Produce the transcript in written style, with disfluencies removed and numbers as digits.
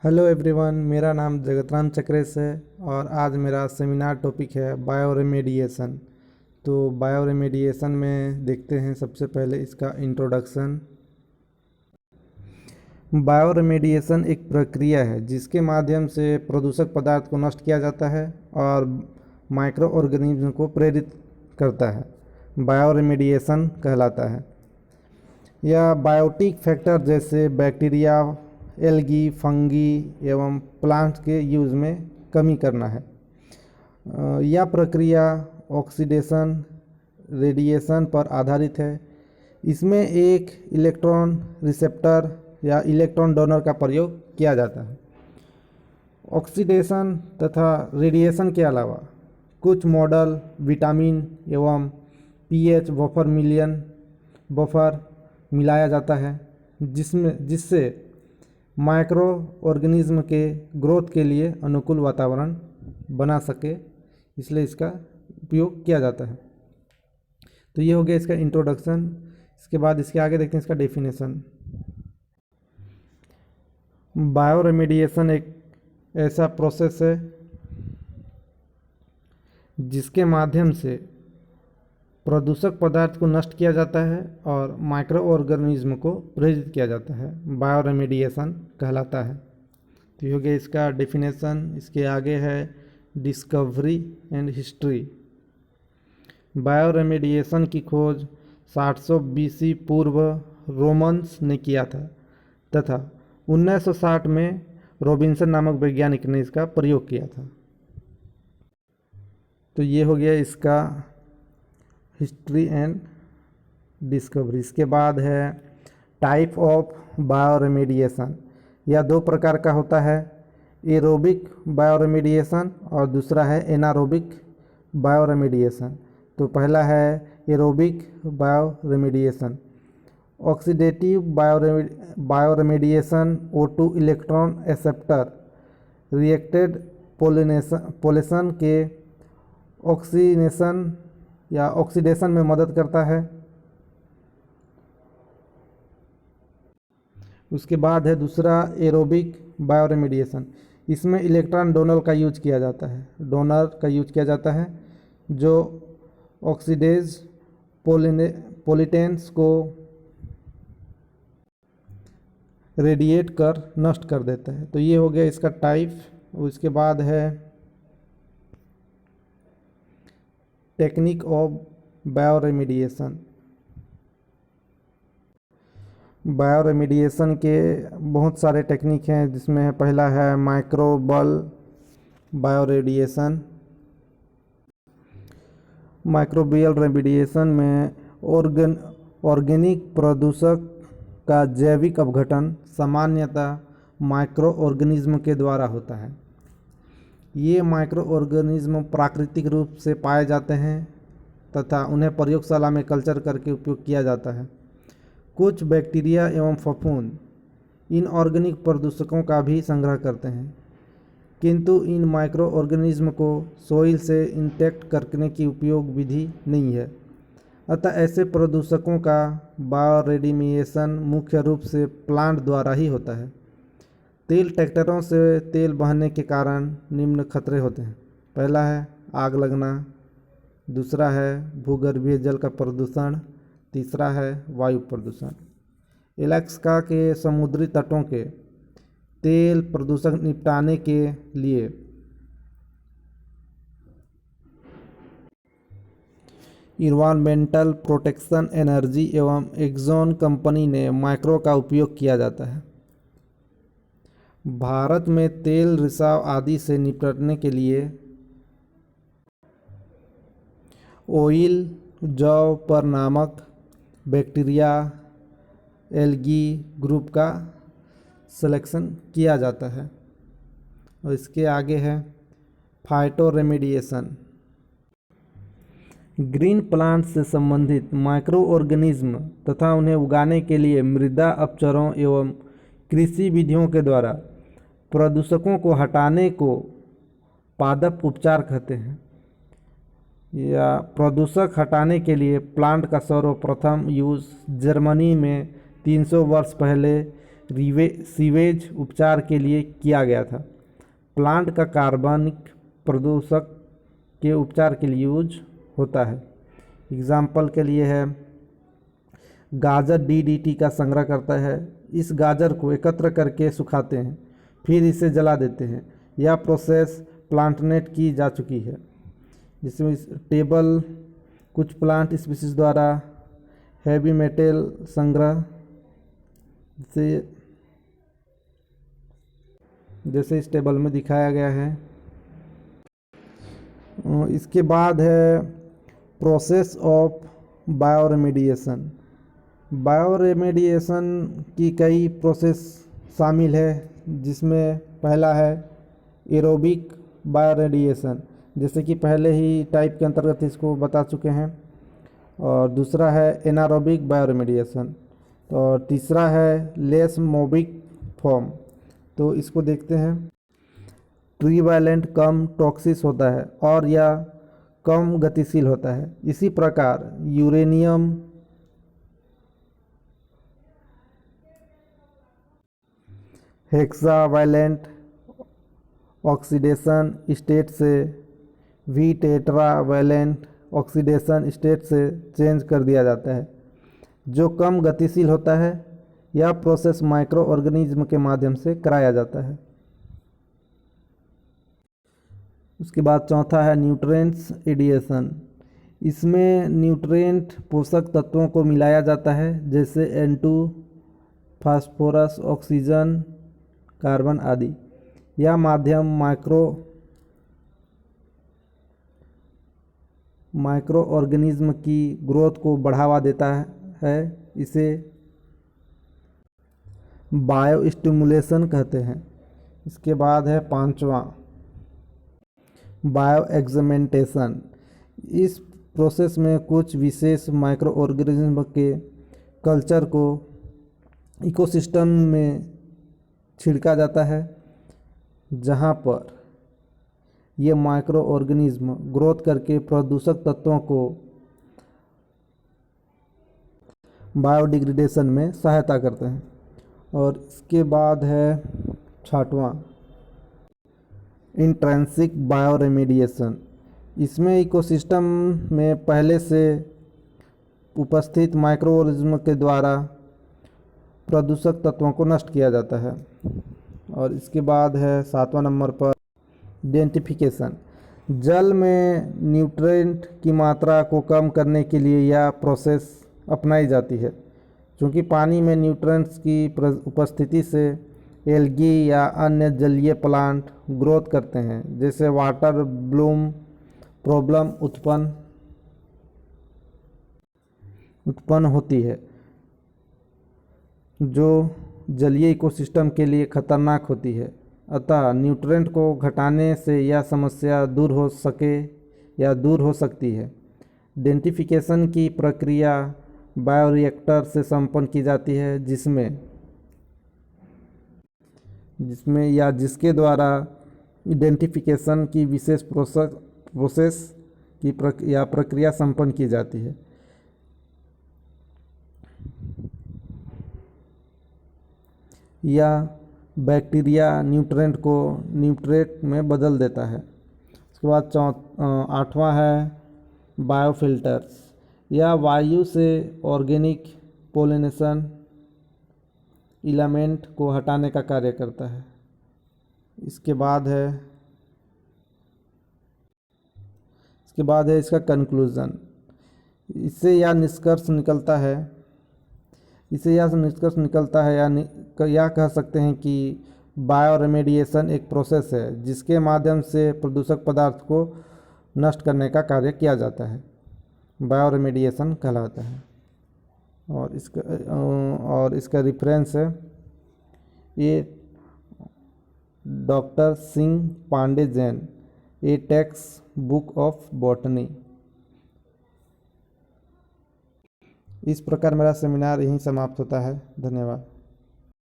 Hello everyone, मेरा नाम जगतराम चक्रेश है और आज मेरा सेमिनार टॉपिक है बायो रेमेडिएशन। तो बायो रेमेडिएशन में देखते हैं सबसे पहले इसका इंट्रोडक्शन। बायो रेमेडिएशन एक प्रक्रिया है जिसके माध्यम से प्रदूषक पदार्थ को नष्ट किया जाता है और माइक्रो ऑर्गेनिज्म को प्रेरित करता है। बायो रेमेडिएशन कहलाता है। यह बायोटिक फैक्टर जैसे बैक्टीरिया, एल्गी, फंगी एवं प्लांट्स के यूज़ में कमी करना है। यह प्रक्रिया ऑक्सीडेशन रेडिएशन पर आधारित है। इसमें एक इलेक्ट्रॉन रिसेप्टर या इलेक्ट्रॉन डोनर का प्रयोग किया जाता है। ऑक्सीडेशन तथा रेडिएशन के अलावा कुछ मॉडल विटामिन एवं पीएच बफर मिलाया जाता है जिससे माइक्रो ऑर्गेनिज्म के ग्रोथ के लिए अनुकूल वातावरण बना सके, इसलिए इसका उपयोग किया जाता है। तो ये हो गया इसका इंट्रोडक्शन। इसके बाद इसके आगे देखते हैं इसका डेफिनेशन। बायो रेमेडिएशन एक ऐसा प्रोसेस है जिसके माध्यम से प्रदूषक पदार्थ को नष्ट किया जाता है और माइक्रो ऑर्गेनिज्म को प्रेरित किया जाता है। बायो रेमेडिएशन कहलाता है। तो ये हो गया इसका डेफिनेशन। इसके आगे है discovery and history. Bio remediation की खोज 700 BC पूर्व रोमन्स ने किया था तथा 1960 में रॉबिन्सन नामक वैज्ञानिक ने इसका प्रयोग किया था। तो ये हो गया इसका हिस्ट्री एंड डिस्कवरी। इसके बाद है टाइप ऑफ बायो रेमेडिएशन। यह दो प्रकार का होता है, एरोबिक बायो रेमेडिएशन और दूसरा है एनारोबिक बायो रेमेडिएशन। तो पहला है aerobic bio remediation. Oxidative bio remediation O2 electron acceptor reacted pollution के ऑक्सीनेशन या ऑक्सीडेशन में मदद करता है। उसके बाद है दूसरा एरोबिक बायो रेमेडिएशन। इसमें इलेक्ट्रॉन डोनर का यूज किया जाता है जो ऑक्सीडेज पोलिटेंट्स को रेडिएट कर नष्ट कर देता है। तो ये हो गया इसका टाइप। उसके बाद है technique of bio remediation. Bio remediation के बहुत सारे टेक्निक हैं, जिसमें पहला है microbial bio radiation. Microbial remediation में ऑर्गेनिक प्रदूषक का जैविक अपघटन सामान्यतः माइक्रो ऑर्गेनिज्म के द्वारा होता है। ये माइक्रो ऑर्गेनिज्म प्राकृतिक रूप से पाए जाते हैं तथा उन्हें प्रयोगशाला में कल्चर करके उपयोग किया जाता है। कुछ बैक्टीरिया एवं फफूंद इन ऑर्गेनिक प्रदूषकों का भी संग्रह करते हैं, किंतु इन माइक्रो ऑर्गेनिज्म को सोइल से इंटेक्ट करने की उपयोग विधि नहीं है। अतः ऐसे प्रदूषकों का बायो रेमेडिएशन मुख्य रूप से प्लांट द्वारा ही होता है। तेल ट्रैक्टरों से तेल बहने के कारण निम्न खतरे होते हैं। पहला है आग लगना, दूसरा है भूगर्भीय जल का प्रदूषण, तीसरा है वायु प्रदूषण। अलास्का के समुद्री तटों के तेल प्रदूषक निपटाने के लिए इन्वायरमेंटल प्रोटेक्शन एनर्जी एवं एक्सॉन कंपनी ने माइक्रो का उपयोग किया जाता है। भारत में तेल रिसाव आदि से निपटने के लिए ऑयल जव पर नामक बैक्टीरिया एल्गी ग्रुप का सिलेक्शन किया जाता है। और इसके आगे है फाइटो रेमेडिएशन। ग्रीन प्लांट से संबंधित माइक्रो ऑर्गेनिज्म तथा उन्हें उगाने के लिए मृदा अपचरों एवं कृषि विधियों के द्वारा प्रदूषकों को हटाने को पादप उपचार कहते हैं। या प्रदूषक हटाने के लिए प्लांट का सर्वप्रथम यूज जर्मनी में 300 वर्ष पहले सीवेज उपचार के लिए किया गया था। प्लांट का कार्बनिक प्रदूषक के उपचार के लिए यूज होता है। एग्जाम्पल के लिए है गाजर डीडीटी का संग्रह करता है। इस गाजर को एकत्र करके सुखाते हैं, फिर इसे जला देते हैं। यह प्रोसेस प्लांटनेट की जा चुकी है, जिसमें टेबल कुछ प्लांट स्पीशीज द्वारा हैवी मेटल संग्रह से जैसे इस टेबल में दिखाया गया है। इसके बाद है प्रोसेस ऑफ बायोरेमेडिएशन। बायोरेमेडिएशन की कई प्रोसेस शामिल है, जिसमें पहला है एरोबिक बायोरेडिएशन, जैसे कि पहले ही टाइप के अंतर्गत इसको बता चुके हैं। और दूसरा है एनारोबिक बायोरेमेडिएशन, और तीसरा है लेसमोबिक फॉर्म। तो इसको देखते हैं। ट्रीवैलेंट कम टॉक्सिस होता है और यह कम गतिशील होता है। इसी प्रकार यूरेनियम हेक्सावैलेंट ऑक्सीडेशन स्टेट से वी टेट्रावैलेंट ऑक्सीडेशन स्टेट से चेंज कर दिया जाता है, जो कम गतिशील होता है। यह प्रोसेस माइक्रो ऑर्गेनिज्म के माध्यम से कराया जाता है। उसके बाद चौथा है न्यूट्रिएंट्स एडिशन। इसमें न्यूट्रिएंट पोषक तत्वों को मिलाया जाता है, जैसे N2, फास्फोरस, ऑक्सीजन, कार्बन आदि। यह माध्यम माइक्रो ऑर्गेनिज्म की ग्रोथ को बढ़ावा देता है। इसे बायो स्टिमुलेशन कहते हैं। इसके बाद है पांचवा बायो एग्जमेंटेशन। इस प्रोसेस में कुछ विशेष माइक्रो ऑर्गेनिज्म के कल्चर को इकोसिस्टम में छिड़का जाता है, जहाँ पर ये माइक्रो ऑर्गेनिज्म ग्रोथ करके प्रदूषक तत्वों को बायोडिग्रेडेशन में सहायता करते हैं। और इसके बाद है छठवां इंट्रिंसिक बायोरेमेडिएशन। इसमें इकोसिस्टम में पहले से उपस्थित माइक्रो ऑर्गेनिज्म के द्वारा प्रदूषक तत्वों को नष्ट किया जाता है। और इसके बाद है सातवां नंबर पर डेंटिफिकेशन। जल में न्यूट्रिएंट की मात्रा को कम करने के लिए यह प्रोसेस अपनाई जाती है, क्योंकि पानी में न्यूट्रिएंट्स की उपस्थिति से एल्गी या अन्य जलीय प्लांट ग्रोथ करते हैं, जैसे वाटर ब्लूम प्रॉब्लम उत्पन्न होती है, जो जलीय इकोसिस्टम के लिए खतरनाक होती है। अतः न्यूट्रिएंट को घटाने से यह समस्या दूर हो सकती है। डेंटिफिकेशन की प्रक्रिया बायोरिएक्टर से संपन्न की जाती है, जिसके द्वारा आइडेंटिफिकेशन की विशेष प्रोसेस की प्रक्रिया संपन्न की जाती है। यह बैक्टीरिया न्यूट्रिएंट को न्यूट्रेट में बदल देता है। उसके बाद आठवां है बायोफिल्टर्स। यह वायु से ऑर्गेनिक पोलिनेशन इलेमेंट को हटाने का कार्य करता है। इसके बाद है इसका कंक्लूजन। इससे यह निष्कर्ष निकलता है या कह सकते हैं कि बायोरेमेडिएशन एक प्रोसेस है, जिसके माध्यम से प्रदूषक पदार्थ को नष्ट करने का कार्य किया जाता है। बायोरेमेडिएशन कहलाता है। और इसका रेफरेंस है ये doctor Singh Pandey Jain, a text book of botany. इस प्रकार मेरा सेमिनार यहीं समाप्त होता है। धन्यवाद।